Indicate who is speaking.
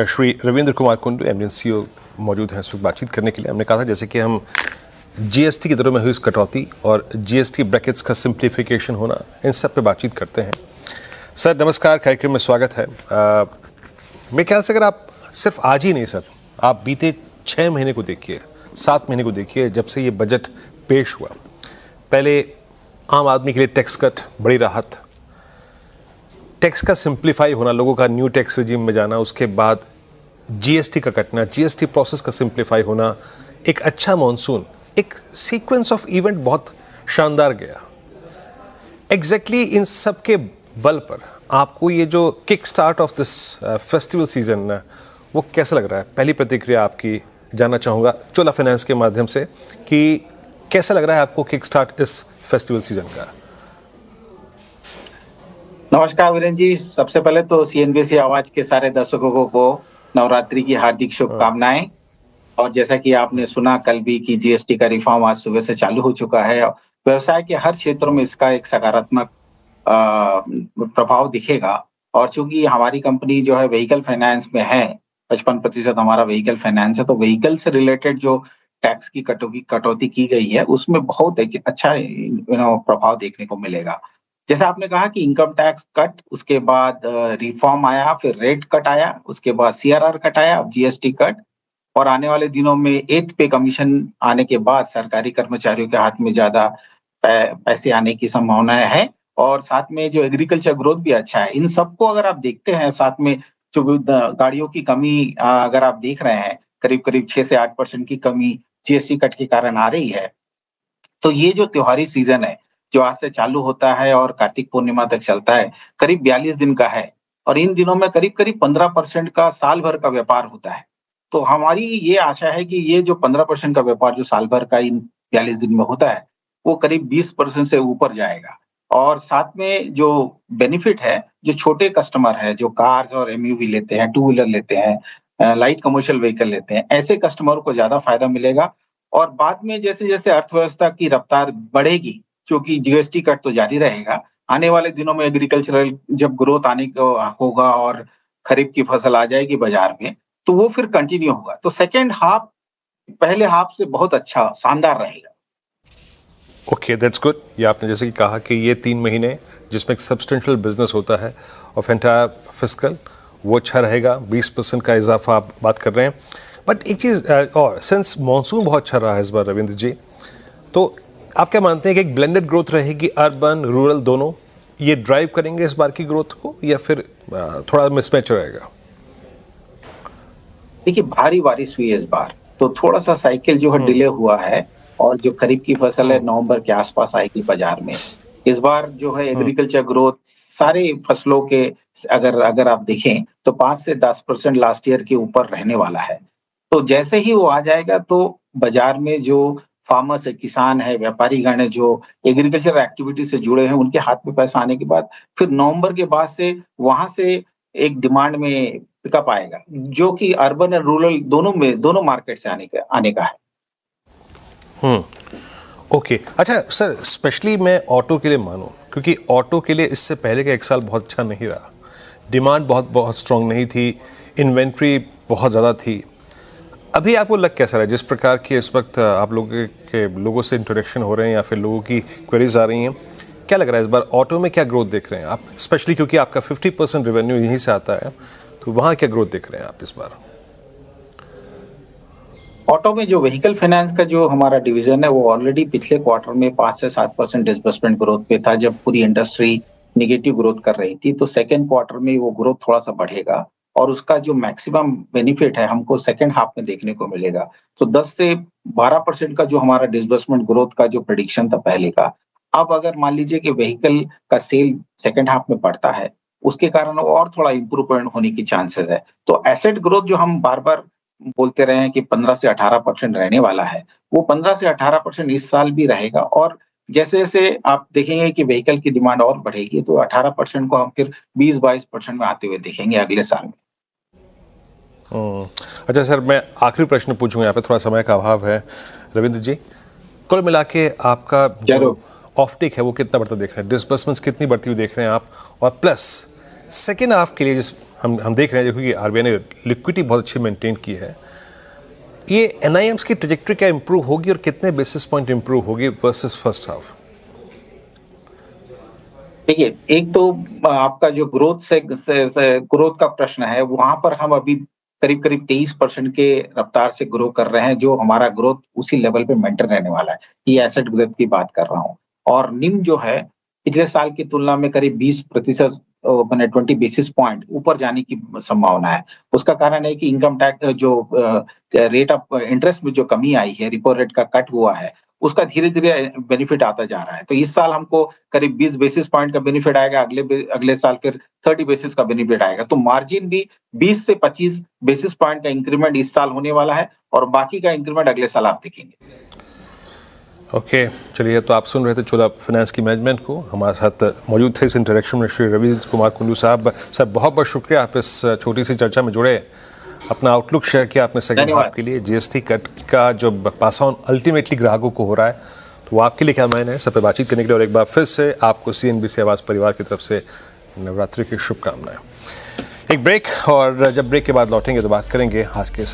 Speaker 1: Shri Ravindra Kumar Kundu MD CEO मौजूद हैं इस वक्त बातचीत करने के लिए। हमने कहा था जैसे कि हम जीएसटी की दरों में हुई इस कटौती और जीएसटी ब्रैकेट्स का सिंप्लीफिकेशन होना, इन सब पे बातचीत करते हैं। सर नमस्कार, कार्यक्रम में स्वागत है। मेरे ख्याल से अगर आप सिर्फ आज ही नहीं सर, आप बीते 6 महीने को देखिए, 7 महीने को देखिए, जब से ये बजट पेश हुआ, पहले आम आदमी के लिए टैक्स कट, बड़ी राहत, टैक्स का सिंप्लीफाई होना, लोगों का न्यू टैक्स रिजीम में जाना, उसके बाद जीएसटी का कटना, जीएसटी प्रोसेस का सिंप्लीफाई होना, एक अच्छा मॉनसून, एक सीक्वेंस ऑफ इवेंट बहुत शानदार गया। एग्जैक्टली इन सब के बल पर आपको ये जो kick start of this festival season, वो कैसा लग रहा है? पहली प्रतिक्रिया आपकी जानना चाहूँगा चोला फाइनेंस के माध्यम से कि कैसा लग रहा है आपको किक स्टार्ट इस फेस्टिवल सीजन का?
Speaker 2: नमस्कार वीरेंद्र जी, सबसे पहले तो सीएनबीसी आवाज के सारे दर्शकों को नवरात्रि की हार्दिक शुभकामनाएं। और जैसा कि आपने सुना कल भी कि जीएसटी का रिफॉर्म आज सुबह से चालू हो चुका है। व्यवसाय के हर क्षेत्रों में इसका एक सकारात्मक प्रभाव दिखेगा। और चूंकि हमारी कंपनी जो है व्हीकल फाइनेंस में है, 55% हमारा व्हीकल फाइनेंस है, तो व्हीकल से रिलेटेड जो टैक्स की कटौती की गई है उसमें बहुत एक अच्छा प्रभाव देखने को मिलेगा। जैसा आपने कहा कि इनकम टैक्स कट, उसके बाद रिफॉर्म आया, फिर रेट कट आया, उसके बाद सीआरआर कट आया, अब जीएसटी कट, और आने वाले दिनों में 8th पे कमीशन आने के बाद सरकारी कर्मचारियों के हाथ में ज्यादा पैसे आने की संभावना है। और साथ में जो एग्रीकल्चर ग्रोथ भी अच्छा है। इन सबको अगर आप देखते हैं, साथ में जो गाड़ियों की कमी अगर आप देख रहे हैं, करीब करीब 6 से 8% की कमी जीएसटी कट के कारण आ रही है। तो ये जो त्योहारी सीजन है जो आज से चालू होता है और कार्तिक पूर्णिमा तक चलता है, करीब 42 दिन का है। और इन दिनों में करीब करीब 15% का साल भर का व्यापार होता है। तो हमारी ये आशा है कि ये जो 15% का व्यापार जो साल भर का इन 42 दिन में होता है, वो करीब 20% से ऊपर जाएगा। और साथ में जो बेनिफिट है, जो छोटे कस्टमर है, जो कार्स और एमयूवी लेते हैं, 2 व्हीलर लेते हैं, लाइट कमर्शियल व्हीकल लेते हैं, ऐसे कस्टमर को ज्यादा फायदा मिलेगा। और बाद में जैसे जैसे अर्थव्यवस्था की रफ्तार बढ़ेगी, क्योंकि जीएसटी कट तो जारी रहेगा, आने वाले दिनों में एग्रीकल्चरल जब ग्रोथ आने को होगा और खरीफ की फसल आ जाएगी बाजार में, तो वो फिर कंटिन्यू होगा। तो सेकेंड हाफ पहले हाफ से बहुत अच्छा, शानदार रहेगा।
Speaker 1: Okay, that's good. ये आपने जैसे कि कहा कि ये 3 महीने जिसमें एक सब्सटेंशियल बिजनेस होता है ऑफ एंटायर फिस्कल, वो अच्छा रहेगा। 20% का इजाफा आप बात कर रहे हैं। बट एक चीज़ और, सिंस मॉनसून बहुत अच्छा रहा है इस बार रविंद्र जी, तो आप क्या मानते हैं कि एक ब्लेंडेड ग्रोथ रहेगी, अर्बन रूरल दोनों ये ड्राइव करेंगे इस बार की ग्रोथ को, या फिर थोड़ा मिसमैच रहेगा?
Speaker 2: देखिए, भारी बारिश हुई है इस बार, तो थोड़ा सा साइकिल जो है डिले हुआ है। और जो खरीफ की फसल है नवंबर के आसपास आएगी बाजार में। इस बार जो है एग्रीकल्चर ग्रोथ सारे फसलों के अगर आप देखें तो 5 से 10% लास्ट ईयर के ऊपर रहने वाला है। तो जैसे ही वो आ जाएगा तो बाजार में जो फार्मर्स है, किसान है, व्यापारीगण है, जो एग्रीकल्चर एक्टिविटी से जुड़े हैं, उनके हाथ में पैसा आने के बाद फिर नवंबर के बाद से वहां से एक डिमांड में पिकअप आएगा, जो कि अर्बन और रूरल दोनों मार्केट से आने का है।
Speaker 1: ओके, अच्छा सर, स्पेशली मैं ऑटो के लिए मानूं, क्योंकि ऑटो के लिए इससे पहले का 1 साल बहुत अच्छा नहीं रहा। डिमांड बहुत स्ट्रांग नहीं थी, इन्वेंट्री बहुत ज़्यादा थी। अभी आपको लग कैसा रहा है, जिस प्रकार के इस वक्त आप लोगों से इंटरेक्शन हो रहे हैं या फिर लोगों की क्वेरीज आ रही हैं, क्या लग रहा है इस बार ऑटो में क्या ग्रोथ देख रहे हैं आप? स्पेशली क्योंकि आपका 50% रेवेन्यू यहीं से आता है, तो वहाँ क्या ग्रोथ देख रहे हैं आप इस बार?
Speaker 2: ऑटो में जो व्हीकल फाइनेंस का जो हमारा डिवीजन है, वो ऑलरेडी पिछले क्वार्टर में 5 से 7% डिसबर्समेंट ग्रोथ पे था, जब पूरी इंडस्ट्री निगेटिव ग्रोथ कर रही थी। तो सेकेंड क्वार्टर में वो ग्रोथ थोड़ा सा बढ़ेगा और उसका जो मैक्सिमम बेनिफिट है हमको सेकेंड हाफ में देखने को मिलेगा। तो 10 से 12% का जो हमारा डिसबर्समेंट ग्रोथ का जो प्रेडिक्शन था पहले का, अब अगर मान लीजिए कि व्हीकल का सेल सेकेंड हाफ में बढ़ता है, उसके कारण और थोड़ा इंप्रूवमेंट होने की चांसेस है। तो एसेट ग्रोथ जो हम बार बार बोलते रहे हैं कि 15 से 18% रहने वाला है, वो 15 से 18% इस साल भी रहेगा। और जैसे जैसे आप देखेंगे कि व्हीकल की डिमांड और बढ़ेगी, तो 18% को हम फिर 20-22% में आते हुए देखेंगे अगले साल में।
Speaker 1: अच्छा सर, मैं आखिरी प्रश्न पूछूंगा, यहाँ पे थोड़ा समय का अभाव है रविंद्र जी। कुल मिला के आपका जो ऑफटेक है वो कितना बढ़ता देख रहे हैं, डिसबर्समेंट्स कितनी बढ़ती हुई देख रहे हैं आप, और प्लस सेकेंड हाफ के लिए जिस हम देख रहे हैं देखो कि आरबीआई ने लिक्विडिटी बहुत अच्छी मेंटेन की है। ये एनआईएम्स की ट्रैजेक्टरी क्या इंप्रूव होगी और कितने बेसिस पॉइंट इंप्रूव होगी वर्सेस फर्स्ट हाफ?
Speaker 2: देखिए, एक तो आपका जो ग्रोथ का प्रश्न है, वहां पर हम अभी करीब करीब 23% के रफ्तार से ग्रो कर रहे हैं, जो हमारा ग्रोथ उसी लेवल पे मेंटेन रहने वाला है। ये एसेट ग्रोथ की बात कर रहा हूँ। और निम जो है पिछले साल की तुलना में करीब 20% मैंने 20 बेसिस पॉइंट ऊपर जाने की संभावना है। उसका कारण है कि इनकम टैक्स जो रेट ऑफ इंटरेस्ट में जो कमी आई है, रिपो रेट का कट हुआ है, उसका धीरे-धीरे बेनिफिट आता जा रहा है। तो इस साल हमको करीब 20 बेसिस पॉइंट का बेनिफिट आएगा, अगले साल फिर 30 बेसिस का बेनिफिट आएगा। तो मार्जिन भी 20 से 25 बेसिस पॉइंट का इंक्रीमेंट इस साल होने वाला है और बाकी का इंक्रीमेंट अगले साल आप देखेंगे।
Speaker 1: ओके, चलिए, तो आप सुन रहे थे चोला फाइनेंस की मैनेजमेंट को। हमारे साथ मौजूद थे इस इंटरेक्शन में श्री रवि कुमार कुंडू साहब। सर, बहुत बहुत शुक्रिया, आप इस छोटी सी चर्चा में जुड़े, अपना आउटलुक शेयर किया आपने सेकंड हाफ के लिए। जीएसटी कट का जो पास ऑन अल्टीमेटली ग्राहकों को हो रहा है, तो वो आपके लिए क्या मायने है, सब पे बातचीत करने के लिए और एक बार फिर से आपको CNBC आवाज़ परिवार की तरफ से नवरात्रि की शुभकामनाएं। एक ब्रेक, और जब ब्रेक के बाद लौटेंगे तो बात करेंगे आज के